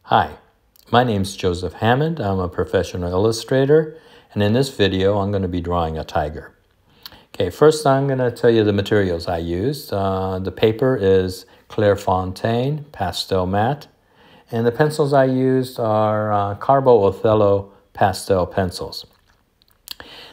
Hi, my name's Joseph Hammond. I'm a professional illustrator, and in this video I'm going to be drawing a tiger. Okay, first I'm going to tell you the materials I used. The paper is Clairefontaine pastel matte, and the pencils I used are Carbo Othello pastel pencils.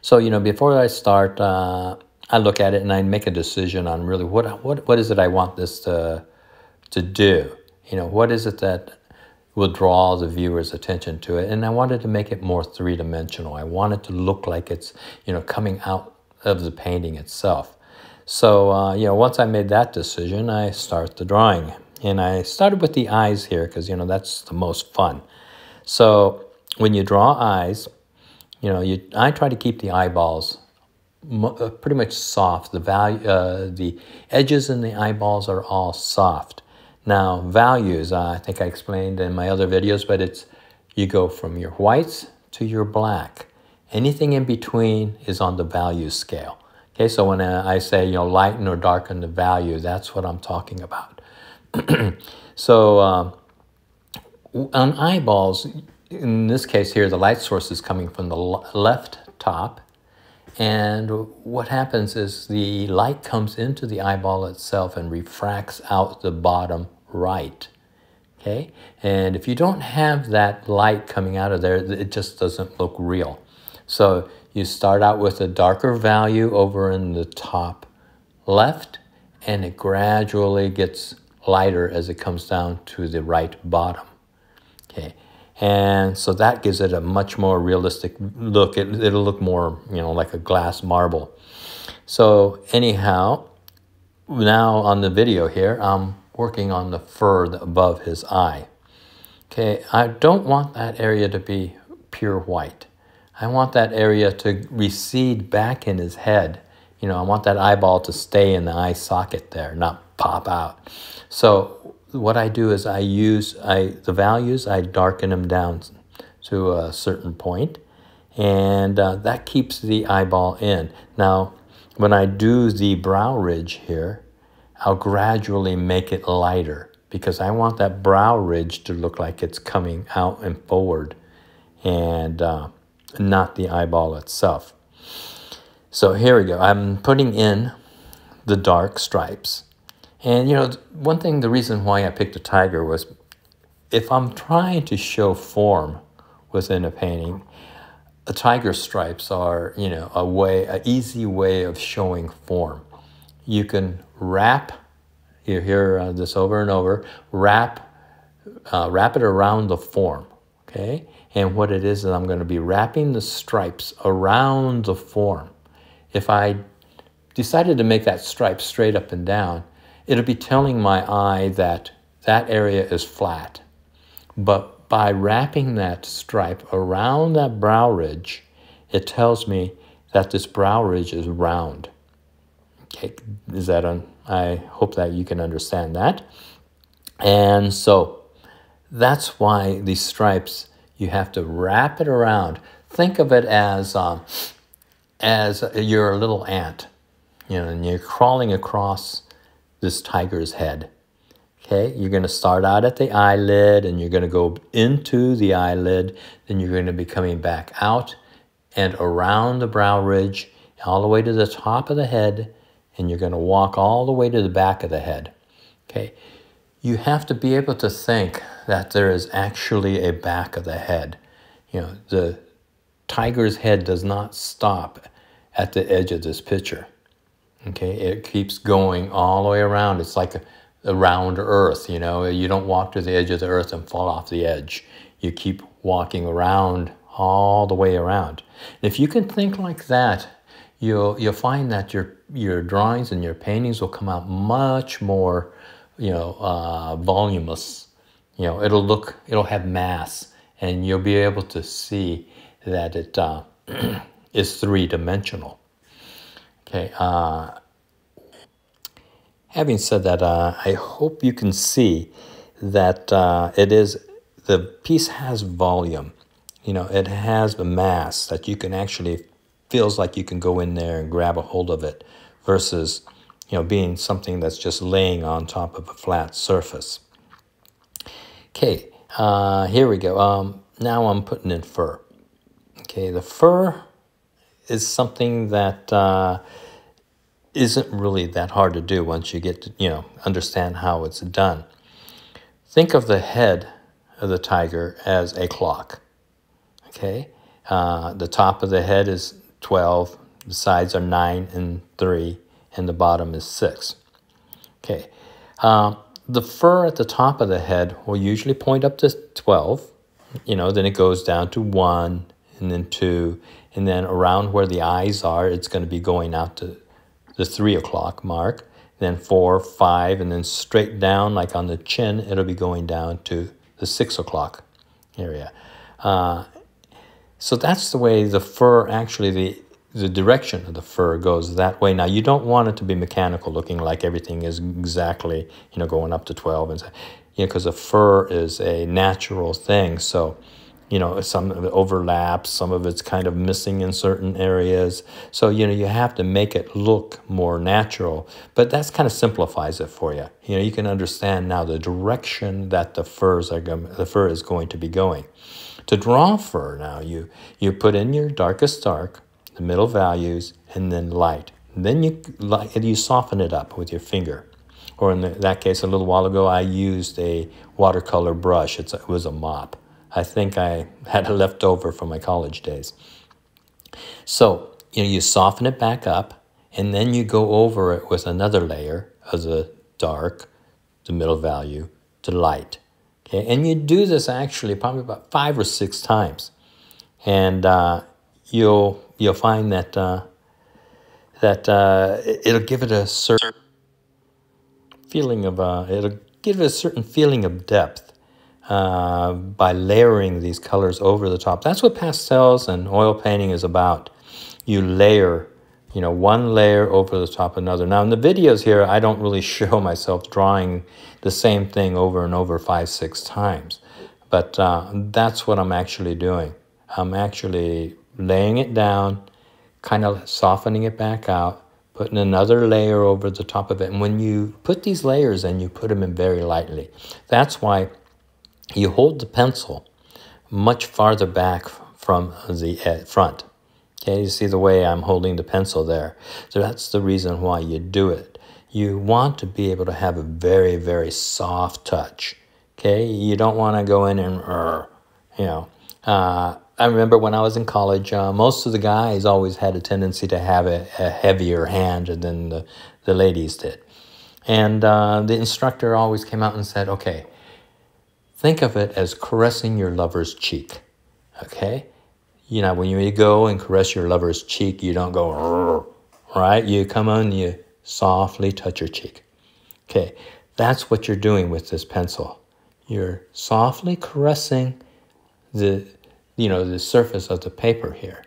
So, before I start, I look at it and I make a decision on really what is it I want this to do. What is it that will draw the viewer's attention to it. And I wanted to make it more three-dimensional. I want it to look like it's, coming out of the painting itself. So, once I made that decision, I start the drawing. And I started with the eyes here because, that's the most fun. So when you draw eyes, I try to keep the eyeballs pretty much soft. The edges in the eyeballs are all soft. Now, values, I think I explained in my other videos, but you go from your whites to your black. Anything in between is on the value scale. Okay, so when I say, lighten or darken the value, that's what I'm talking about. So on eyeballs, in this case here, the light source is coming from the left top. And what happens is the light comes into the eyeball itself and refracts out the bottom right, okay? And if you don't have that light coming out of there, it just doesn't look real. So you start out with a darker value over in the top left, and it gradually gets lighter as it comes down to the right bottom, okay? And so that gives it a much more realistic look. It'll look more, like a glass marble. So anyhow, now on the video here, I'm working on the fur above his eye. Okay, I don't want that area to be pure white. I want that area to recede back in his head. I want that eyeball to stay in the eye socket there, not pop out. So what I do is the values, I darken them down to a certain point, and that keeps the eyeball in. Now, when I do the brow ridge here, I'll gradually make it lighter because I want that brow ridge to look like it's coming out and forward and not the eyeball itself. So here we go. I'm putting in the dark stripes. And, the reason why I picked a tiger was if I'm trying to show form within a painting, the tiger stripes are, an easy way of showing form. You can wrap, you hear this over and over, wrap it around the form, okay? And what it is I'm going to be wrapping the stripes around the form. If I decided to make that stripe straight up and down, it'll be telling my eye that that area is flat. But by wrapping that stripe around that brow ridge, it tells me that this brow ridge is round. Okay, I hope that you can understand that. And so that's why these stripes, you have to wrap it around. Think of it as you're a little ant, and you're crawling across this tiger's head. Okay, you're going to start out at the eyelid, and you're going to go into the eyelid, then you're going to be coming back out and around the brow ridge, all the way to the top of the head, and you're going to walk all the way to the back of the head. Okay, you have to be able to think that there is actually a back of the head. The tiger's head does not stop at the edge of this picture. Okay, it keeps going all the way around. It's like a round earth, you don't walk to the edge of the earth and fall off the edge. You keep walking around all the way around. If you can think like that, you'll find that your drawings and your paintings will come out much more, voluminous. It'll have mass, and you'll be able to see that it is three-dimensional. Okay, having said that, I hope you can see that the piece has volume. It has the mass that you can actually, feels like you can go in there and grab a hold of it versus, being something that's just laying on top of a flat surface. Okay, Here we go. Now I'm putting in fur. Okay, the fur is something that isn't really that hard to do once you get to, understand how it's done. Think of the head of the tiger as a clock. Okay, the top of the head is 12, the sides are 9 and 3, and the bottom is 6. Okay, the fur at the top of the head will usually point up to 12, then it goes down to 1, and then 2, and then around where the eyes are, it's going to be going out to the 3 o'clock mark, then 4, 5, and then straight down, like on the chin, it'll be going down to the 6 o'clock area. So that's the way the fur, actually, the direction of the fur goes that way. Now, you don't want it to be mechanical looking, like everything is exactly, going up to 12. And because the fur is a natural thing. So, some of it overlaps, some of it's kind of missing in certain areas. So, you have to make it look more natural. But that kind of simplifies it for you. You can understand now the direction that the fur is going to be going. To draw fur now, you put in your darkest dark, the middle values, and then light. And then you soften it up with your finger. Or in that case, a little while ago, I used a watercolor brush. It was a mop. I think I had it left over from my college days. So, you soften it back up, and then you go over it with another layer of the dark, the middle value, to light. Okay? And you do this actually probably about 5 or 6 times. And you'll find that it'll give it a certain feeling of depth by layering these colors over the top. That's what pastels and oil painting is about. You layer, one layer over the top of another. Now in the videos here, I don't really show myself drawing the same thing over and over 5, 6 times. But that's what I'm actually doing. I'm actually laying it down, kind of softening it back out, putting another layer over the top of it. And when you put these layers in, you put them in very lightly. That's why you hold the pencil much farther back from the front. Okay, you see the way I'm holding the pencil there. So that's the reason why you do it. You want to be able to have a very, very soft touch. Okay, you don't want to go in and, I remember when I was in college, most of the guys always had a tendency to have a heavier hand than the ladies did. And the instructor always came out and said, okay, think of it as caressing your lover's cheek, okay? When you go and caress your lover's cheek, you don't go, right? You come on, you softly touch your cheek. Okay, that's what you're doing with this pencil. You're softly caressing the surface of the paper here.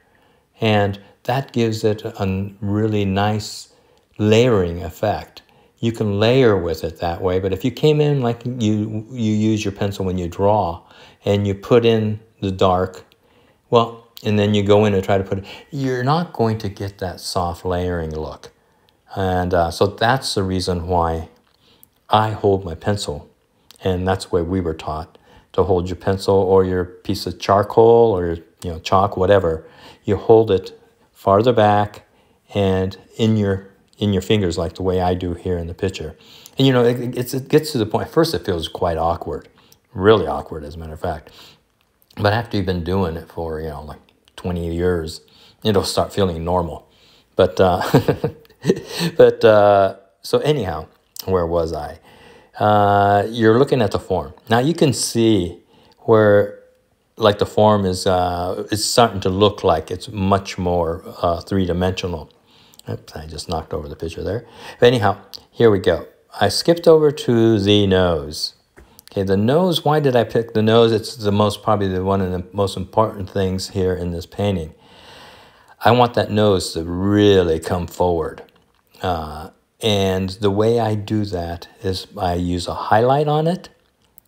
And that gives it a really nice layering effect. You can layer with it that way, but if you came in like you use your pencil when you draw and you put in the dark, and then you go in and try to put it, you're not going to get that soft layering look. And so that's the reason why I hold my pencil. And that's the way we were taught to hold your pencil or your piece of charcoal or chalk, whatever. You hold it farther back and in your fingers, like the way I do here in the picture. And it gets to the point, first it feels quite awkward, really awkward as a matter of fact. But after you've been doing it for, like 20 years, it'll start feeling normal. But, so anyhow, where was I? You're looking at the form. Now you can see where, like the form is starting to look like it's much more three-dimensional. Oops, I just knocked over the picture there. But anyhow, here we go. I skipped over to the nose. Okay, the nose, why did I pick the nose? It's probably one of the most important things here in this painting. I want that nose to really come forward. And the way I do that is I use a highlight on it.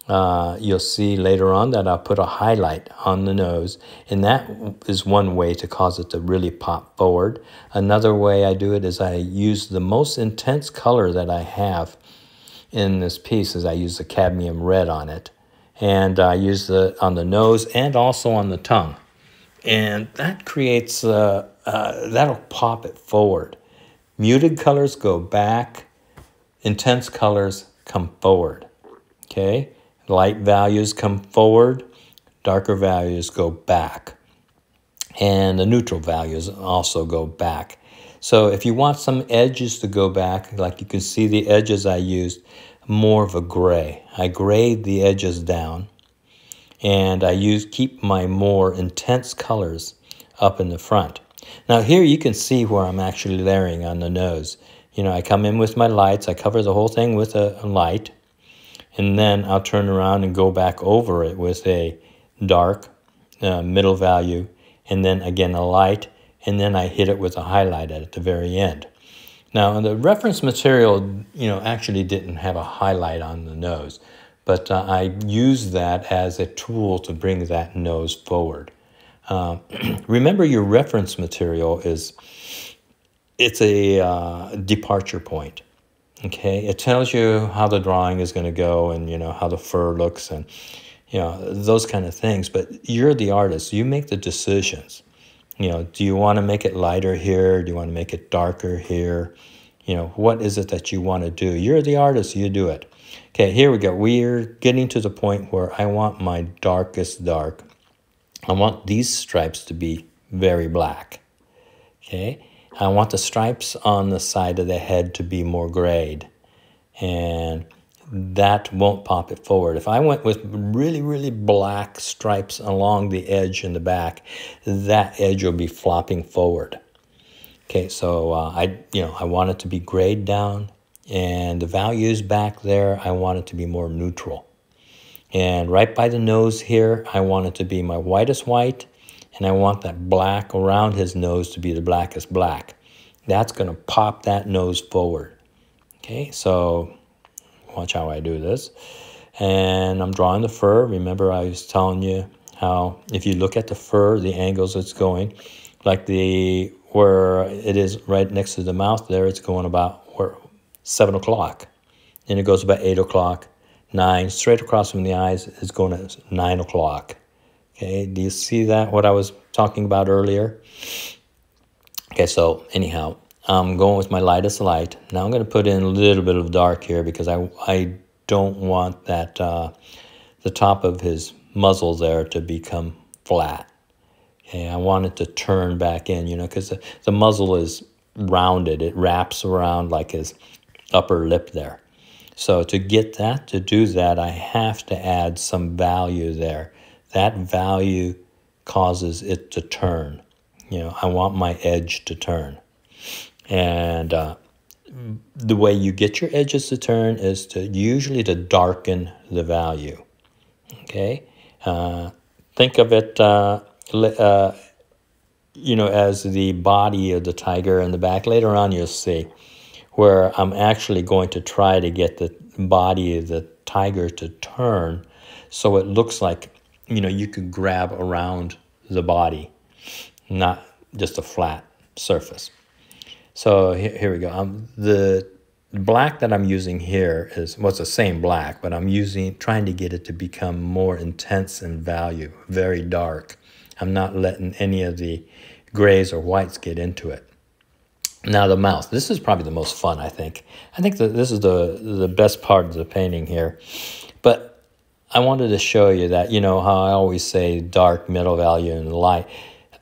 You'll see later on that I'll put a highlight on the nose, and that is one way to cause it to really pop forward. Another way I do it is I use the most intense color that I have in this piece is I use the cadmium red on it, and I use it on the nose and also on the tongue. And that creates, that'll pop it forward. Muted colors go back, intense colors come forward, okay? Light values come forward, darker values go back. And the neutral values also go back. So if you want some edges to go back, like you can see the edges I used, more of a gray. I grayed the edges down, and I keep my more intense colors up in the front. Now here you can see where I'm actually layering on the nose. You know, I come in with my lights, I cover the whole thing with a light, and then I'll turn around and go back over it with a dark middle value, and then again a light, and then I hit it with a highlight at the very end. Now the reference material, you know, actually didn't have a highlight on the nose, but I used that as a tool to bring that nose forward. Remember, your reference material it's a departure point. Okay, it tells you how the drawing is going to go, and you know how the fur looks, and you know those kind of things. But you're the artist; you make the decisions. You know, do you want to make it lighter here? Do you want to make it darker here? You know, what is it that you want to do? You're the artist; you do it. Okay, here we go. We're getting to the point where I want my darkest dark. I want these stripes to be very black. Okay. I want the stripes on the side of the head to be more grayed, and that won't pop it forward. If I went with really, really black stripes along the edge in the back, that edge will be flopping forward. Okay, so I want it to be grayed down, and the values back there, I want it to be more neutral. And right by the nose here, I want it to be my whitest white, and I want that black around his nose to be the blackest black. That's going to pop that nose forward. Okay, so watch how I do this. And I'm drawing the fur. Remember, I was telling you how if you look at the fur, the angles it's going, like where it is right next to the mouth there, it's going about 7 o'clock. And it goes about 8 o'clock, 9. Straight across from the eyes is going to 9 o'clock. Okay, do you see that, what I was talking about earlier? Okay, so anyhow, I'm going with my lightest light. Now I'm going to put in a little bit of dark here because I don't want that the top of his muzzle there to become flat. Okay, I want it to turn back in, you know, because the muzzle is rounded. It wraps around like his upper lip there. So to get that, to do that, I have to add some value there. That value causes it to turn. You know, I want my edge to turn. And the way you get your edges to turn is usually to darken the value. Okay? Think of it, you know, as the body of the tiger in the back. Later on you'll see where I'm actually going to try to get the body of the tiger to turn so it looks like, you know, you could grab around the body, not just a flat surface. So here we go. The black that I'm using here is, well, it's the same black, but I'm trying to get it to become more intense in value, very dark. I'm not letting any of the grays or whites get into it. Now the mouth. This is probably the most fun, I think. I think that this is the best part of the painting here. But I wanted to show you that, you know, how I always say dark, middle value, and light.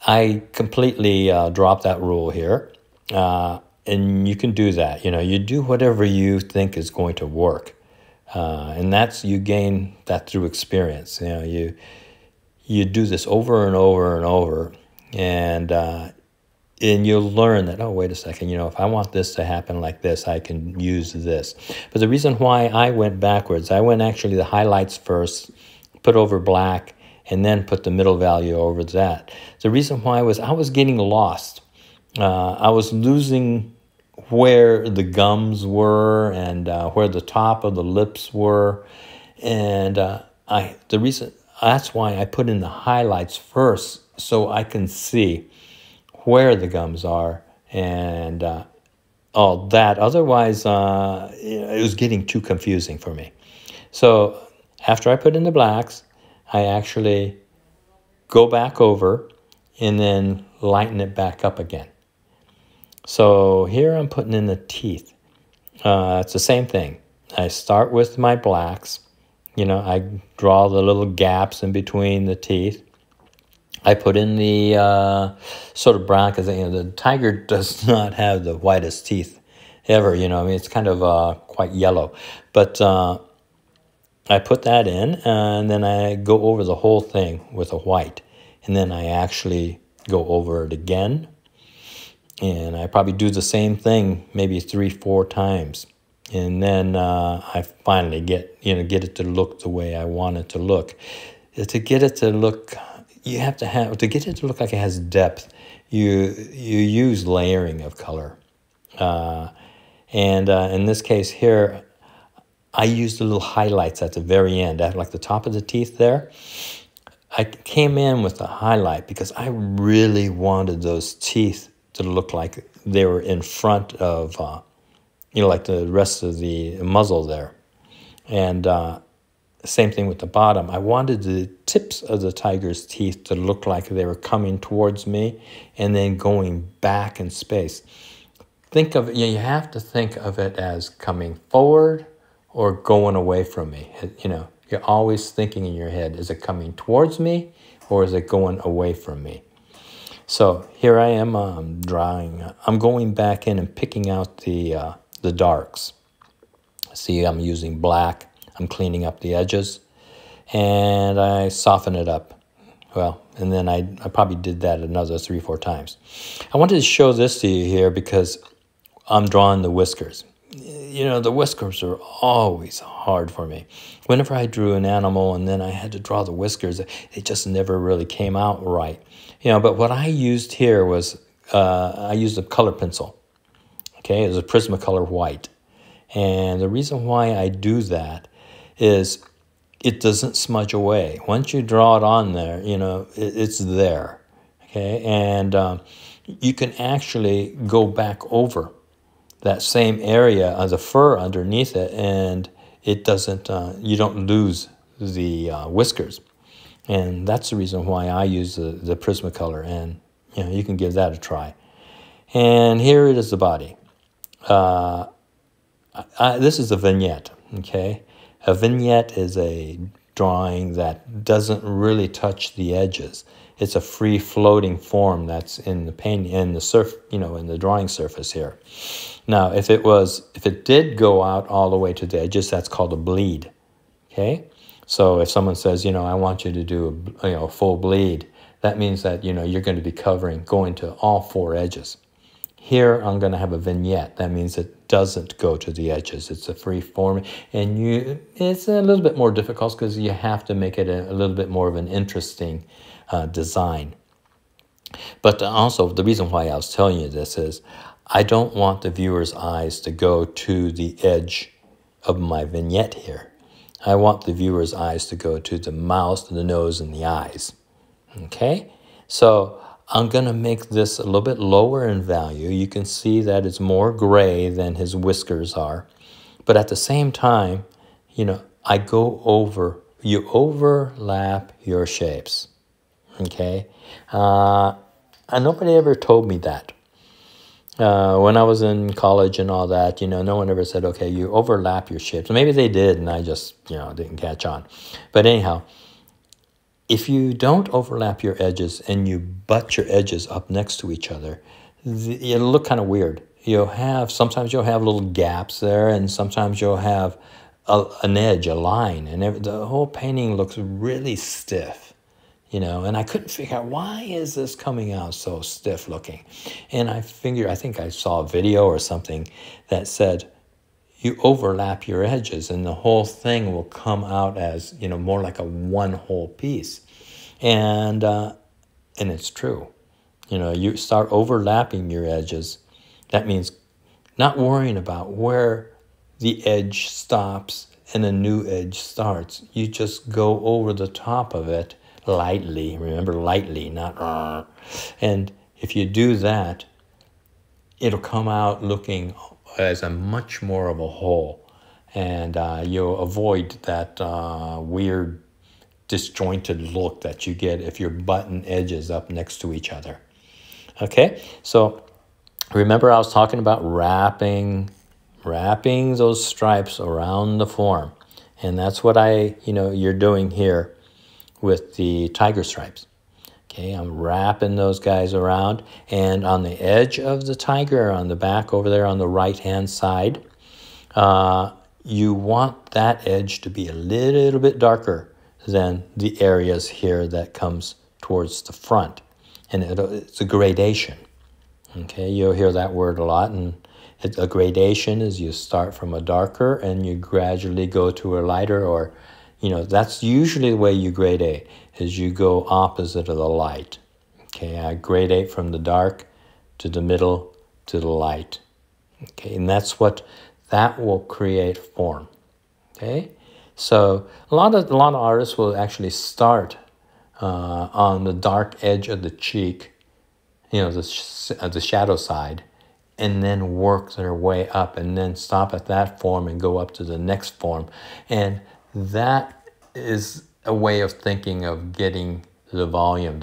I completely dropped that rule here. And you can do that. You know, you do whatever you think is going to work. And you gain that through experience. You know, you do this over and over and over. And you'll learn that, oh, wait a second, you know, if I want this to happen like this, I can use this. But the reason why I went backwards, I went actually the highlights first, put over black, and then put the middle value over that. The reason why was I was getting lost. I was losing where the gums were and where the top of the lips were. And that's why I put in the highlights first so I can see where the gums are and all that. Otherwise, it was getting too confusing for me. So After I put in the blacks, I actually go back over and then lighten it back up again. So here I'm putting in the teeth. It's the same thing. I start with my blacks. You know, I draw the little gaps in between the teeth. I put in the sort of brown, because the tiger does not have the whitest teeth ever. I mean, it's kind of quite yellow. But I put that in, and then I go over the whole thing with a white. And then I actually go over it again. And I probably do the same thing maybe 3-4 times. And then I finally get it to look the way I want it to look. To get it to look, to get it to look like it has depth, you use layering of color. And in this case here, I used the little highlights at the very end, at like the top of the teeth there. I came in with a highlight because I really wanted those teeth to look like they were in front of, like the rest of the muzzle there. And same thing with the bottom. I wanted the tips of the tiger's teeth to look like they were coming towards me and then going back in space. Think of it, you have to think of it as coming forward or going away from me. You're always thinking in your head, is it coming towards me or is it going away from me? So here I am drawing. I'm going back in and picking out the darks. See, I'm using black. I'm cleaning up the edges, and I soften it up. Well, and then I probably did that another 3-4 times. I wanted to show this to you here because I'm drawing the whiskers. The whiskers are always hard for me. Whenever I drew an animal and then I had to draw the whiskers, it just never really came out right. But what I used here was, I used a color pencil. Okay, it was a Prismacolor white. And the reason why I do that is it doesn't smudge away. Once you draw it on there, it's there. Okay, and you can actually go back over that same area of the fur underneath it, and it doesn't, you don't lose the whiskers. And that's the reason why I use the Prismacolor, and you can give that a try. And here it is, the body. This is a vignette, okay? A vignette is a drawing that doesn't really touch the edges. It's a free floating form that's in the paint, in the drawing surface here. Now, if it did go out all the way to the edges, that's called a bleed, okay? So if someone says, I want you to do a full bleed, that means that, you're going to be going to all 4 edges. Here, I'm going to have a vignette. That means it doesn't go to the edges. It's a free form, and it's a little bit more difficult because you have to make it a little bit more of an interesting design. But also, the reason why I was telling you this is I don't want the viewer's eyes to go to the edge of my vignette here. I want the viewer's eyes to go to the mouth, the nose, and the eyes. Okay? So I'm going to make this a little bit lower in value. You can see that it's more gray than his whiskers are. But at the same time, I go over, you overlap your shapes. Okay? And nobody ever told me that. When I was in college and all that, no one ever said, okay, you overlap your shapes. Maybe they did, and I just, didn't catch on. But anyhow, if you don't overlap your edges and you butt your edges up next to each other, it'll look kind of weird. Sometimes you'll have little gaps there, and sometimes you'll have an edge, a line, and the whole painting looks really stiff. And I couldn't figure out, why is this coming out so stiff looking? And I think I saw a video or something that said, you overlap your edges and the whole thing will come out as, more like a one whole piece. And it's true. You start overlapping your edges. That means not worrying about where the edge stops and a new edge starts. You just go over the top of it lightly. Remember, lightly, not and if you do that, it'll come out looking as a much more of a whole. and you'll avoid that weird disjointed look that you get if your button edges up next to each other. Okay, so remember I was talking about wrapping those stripes around the form, and that's what you're doing here with the tiger stripes. Okay, I'm wrapping those guys around, and on the edge of the tiger, on the back over there on the right-hand side, you want that edge to be a little bit darker than the areas here that comes towards the front. And it's a gradation. Okay, you'll hear that word a lot. And a gradation is you start from a darker and you gradually go to a lighter, or, that's usually the way you gradate, is you go opposite of the light. Okay, I gradate from the dark to the middle to the light. Okay, and that will create form. Okay, so a lot of artists will actually start on the dark edge of the cheek, the shadow side, and then work their way up, and then stop at that form and go up to the next form. And that is a way of thinking of getting the volume.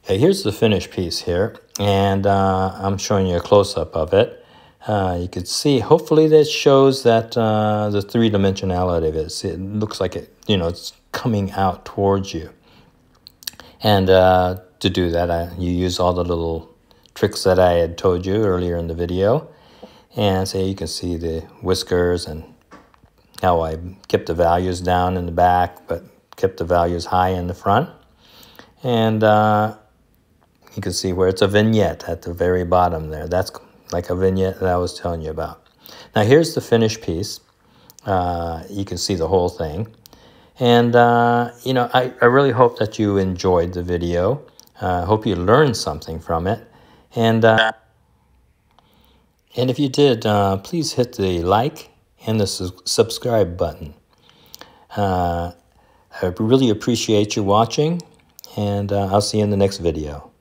Okay, here's the finished piece here, and I'm showing you a close-up of it. You can see, hopefully that shows that the three-dimensionality of it. It looks like it's coming out towards you. And to do that, you use all the little tricks that I had told you earlier in the video. And so you can see the whiskers and how I kept the values down in the back, but kept the values high in the front. And you can see where it's a vignette at the very bottom there. That's like a vignette that I was telling you about. Now here's the finished piece. You can see the whole thing. And, I really hope that you enjoyed the video. I hope you learned something from it. And if you did, please hit the like and the subscribe button. I really appreciate you watching, and I'll see you in the next video.